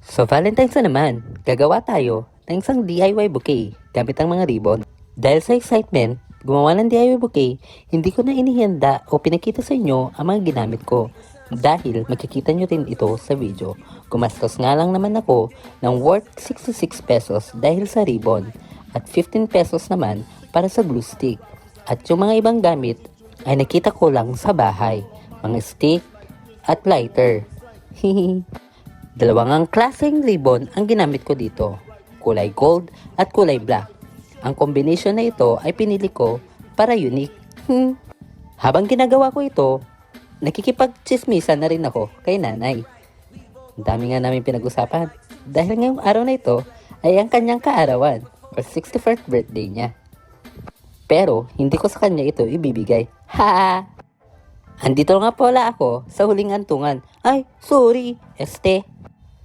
So Valentine's na naman, gagawa tayo ng isang DIY bouquet gamit ang mga ribbon. Dahil sa excitement, gumawa ng DIY bouquet, hindi ko na inihanda o pinakita sa inyo ang mga ginamit ko. Dahil makikita nyo din ito sa video. Gumastos nga lang naman ako ng worth 66 pesos dahil sa ribbon at 15 pesos naman para sa glue stick. At yung mga ibang gamit ay nakita ko lang sa bahay, mga stick at lighter. Hihi. Dalawang klaseng ribbon ang ginamit ko dito, kulay gold at kulay black. Ang combination na ito ay pinili ko para unique. Habang ginagawa ko ito, nakikipag-chismisan na rin ako kay nanay. Ang dami nga namin pinag-usapan dahil ngayong araw na ito ay ang kanyang kaarawan or 61st birthday niya. Pero hindi ko sa kanya ito ibibigay. Ha! Andito nga pala ako sa huling antungan. Ay, sorry, este.